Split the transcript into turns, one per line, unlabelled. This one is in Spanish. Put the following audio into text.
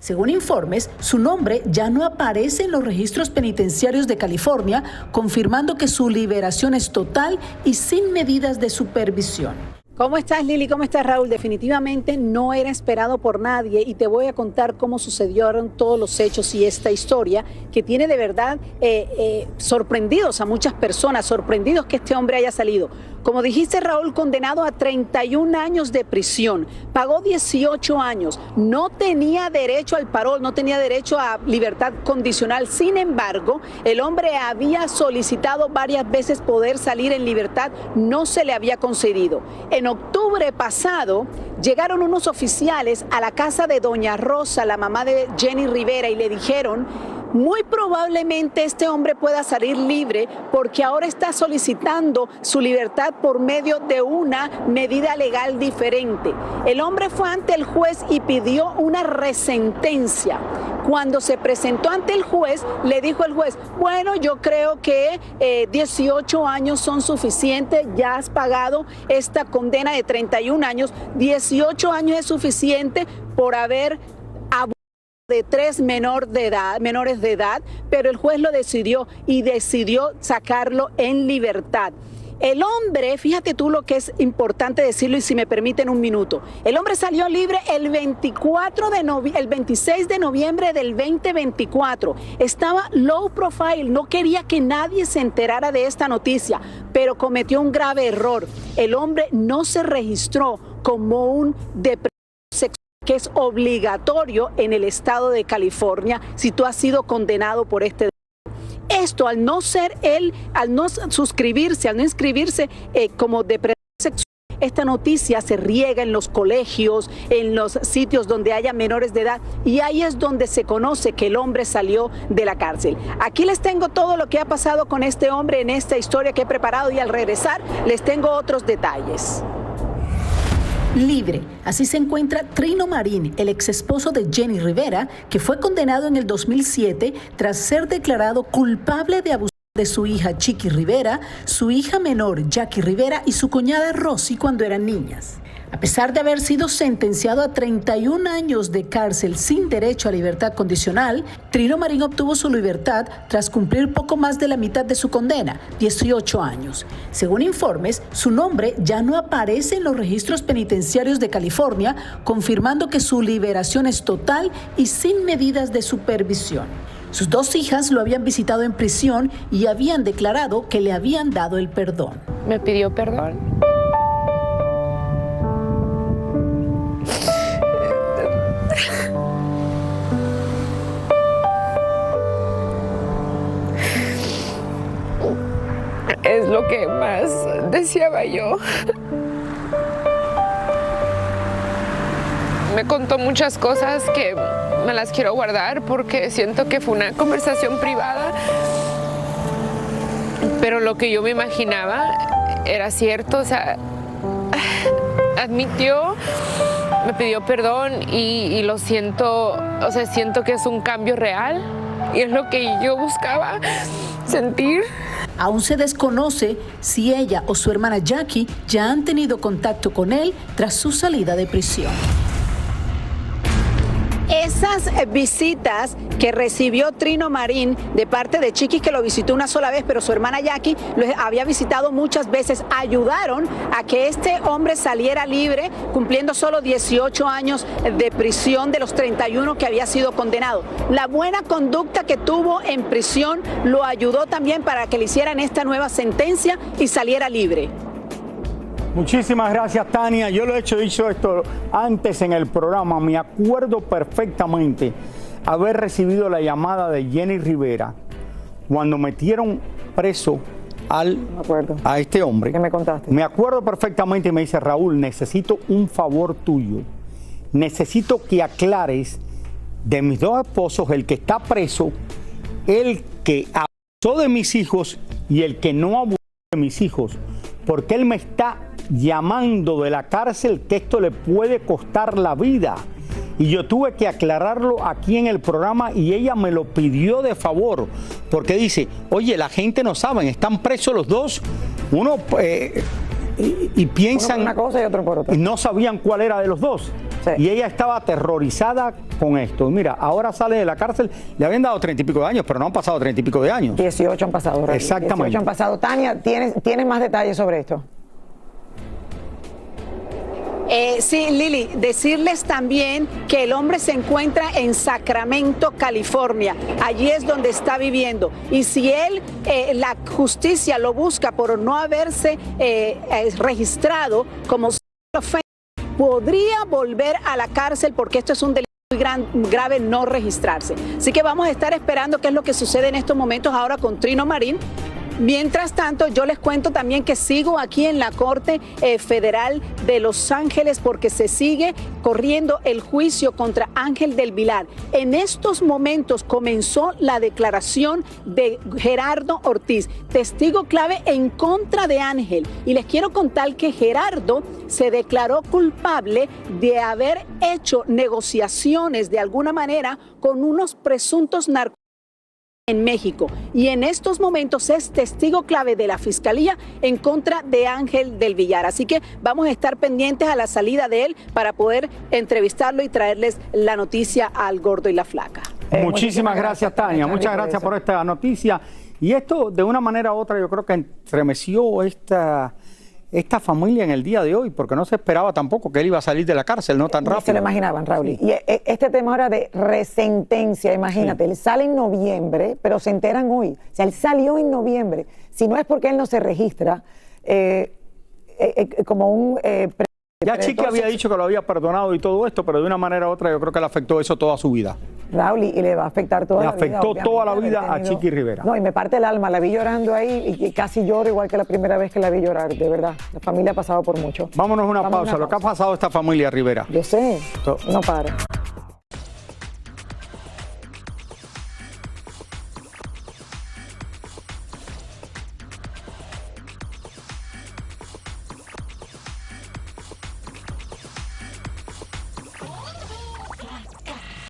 Según informes, su nombre ya no aparece en los registros penitenciarios de California, confirmando que su liberación es total y sin medidas de supervisión. ¿Cómo estás, Lili? ¿Cómo estás, Raúl? Definitivamente no era esperado por nadie y te voy a contar cómo sucedieron todos los hechos y esta historia que tiene de verdad sorprendidos a muchas personas, sorprendidos que este hombre haya salido. Como dijiste, Raúl, condenado a 31 años de prisión, pagó 18 años, no tenía derecho al parol, no tenía derecho a libertad condicional. Sin embargo, el hombre había solicitado varias veces poder salir en libertad, no se le había concedido. En octubre pasado, llegaron unos oficiales a la casa de doña Rosa, la mamá de Jenny Rivera, y le dijeron: muy probablemente este hombre pueda salir libre porque ahora está solicitando su libertad por medio de una medida legal diferente. El hombre fue ante el juez y pidió una resentencia. Cuando se presentó ante el juez, le dijo el juez: bueno, yo creo que 18 años son suficientes, ya has pagado esta condena de 31 años, 18 años es suficiente por haber de 3 menores de edad, pero el juez lo decidió y decidió sacarlo en libertad. El hombre, fíjate tú lo que es importante decirlo y si me permiten un minuto, el hombre salió libre el 26 de noviembre del 2024. Estaba low profile, no quería que nadie se enterara de esta noticia, pero cometió un grave error. El hombre no se registró como un depredador sexual, que es obligatorio en el estado de California si tú has sido condenado por este delito. Esto, al no inscribirse como depredador sexual, esta noticia se riega en los colegios, en los sitios donde haya menores de edad, y ahí es donde se conoce que el hombre salió de la cárcel. Aquí les tengo todo lo que ha pasado con este hombre en esta historia que he preparado, y al regresar les tengo otros detalles. Libre. Así se encuentra Trino Marín, el ex esposo de Jenny Rivera, que fue condenado en el 2007 tras ser declarado culpable de abusar de su hija Chiqui Rivera, su hija menor Jackie Rivera y su cuñada Rosy cuando eran niñas. A pesar de haber sido sentenciado a 31 años de cárcel sin derecho a libertad condicional, Trino Marín obtuvo su libertad tras cumplir poco más de la mitad de su condena, 18 años. Según informes, su nombre ya no aparece en los registros penitenciarios de California, confirmando que su liberación es total y sin medidas de supervisión. Sus 2 hijas lo habían visitado en prisión y habían declarado que le habían dado el perdón.
Me pidió perdón. Es lo que más deseaba yo. Me contó muchas cosas que me las quiero guardar porque siento que fue una conversación privada, pero lo que yo me imaginaba era cierto. O sea, admitió, me pidió perdón y lo siento. O sea, siento que es un cambio real y es lo que yo buscaba sentir.
Aún se desconoce si ella o su hermana Jackie ya han tenido contacto con él tras su salida de prisión. Esas visitas que recibió Trino Marín de parte de Chiqui, que lo visitó una sola vez, pero su hermana Jackie lo había visitado muchas veces, ayudaron a que este hombre saliera libre, cumpliendo solo 18 años de prisión de los 31 que había sido condenado. La buena conducta que tuvo en prisión lo ayudó también para que le hicieran esta nueva sentencia y saliera libre.
Muchísimas gracias, Tania. Yo lo he dicho esto antes en el programa. Me acuerdo perfectamente haber recibido la llamada de Jenny Rivera cuando metieron preso a este hombre.
¿Qué me contaste?
Me acuerdo perfectamente y me dice: Raúl, necesito un favor tuyo. Necesito que aclares de mis 2 esposos, el que está preso, el que abusó de mis hijos y el que no abusó de mis hijos, porque él me está llamando de la cárcel que esto le puede costar la vida. Y yo tuve que aclararlo aquí en el programa y ella me lo pidió de favor, porque dice: oye, la gente no sabe, están presos los 2, uno y piensan
uno por una cosa y otro por otra.
Y no sabían cuál era de los 2.
Sí.
Y ella estaba aterrorizada con esto. Mira, ahora sale de la cárcel, le habían dado 30 y pico de años, pero no han pasado 30 y pico de años.
18 han pasado, Raúl.
Exactamente.
18 han pasado. Tania, ¿tienes más detalles sobre esto?
Sí, Lili, decirles también que el hombre se encuentra en Sacramento, California. Allí es donde está viviendo. Y si él, la justicia lo busca por no haberse registrado como podría volver a la cárcel porque esto es un delito muy grave no registrarse. Así que vamos a estar esperando qué es lo que sucede en estos momentos ahora con Trino Marín. Mientras tanto, yo les cuento también que sigo aquí en la Corte Federal de Los Ángeles porque se sigue corriendo el juicio contra Ángel del Vilar. En estos momentos comenzó la declaración de Gerardo Ortiz, testigo clave en contra de Ángel. Y les quiero contar que Gerardo se declaró culpable de haber hecho negociaciones de alguna manera con unos presuntos narcotráficos en México, y en estos momentos es testigo clave de la Fiscalía en contra de Ángel del Villar. Así que vamos a estar pendientes a la salida de él para poder entrevistarlo y traerles la noticia al gordo y la flaca.
Muchísimas gracias, Tania. Muchas gracias por esta noticia. Y esto, de una manera u otra, yo creo que estremeció esta familia en el día de hoy, porque no se esperaba tampoco que él iba a salir de la cárcel, no tan rápido.
Se lo imaginaban, Raúl.
Sí.
Y este tema ahora de resentencia, imagínate,
Sí.
él sale en noviembre, pero se enteran hoy. O sea, él salió en noviembre. Si no es porque él no se registra como un...
Ya Chiqui había dicho que lo había perdonado y todo esto, pero de una manera u otra yo creo que le afectó eso toda su vida.
Raúl, y le va a afectar toda
Le
la vida.
afectó toda la
obviamente,
vida
haber
a Chiqui Rivera.
No, y me parte el alma, la vi llorando ahí y casi lloro igual que la primera vez que la vi llorar, de verdad. La familia ha pasado por mucho.
Vámonos a una pausa. Lo que ha pasado a esta familia Rivera.
Yo sé, no para.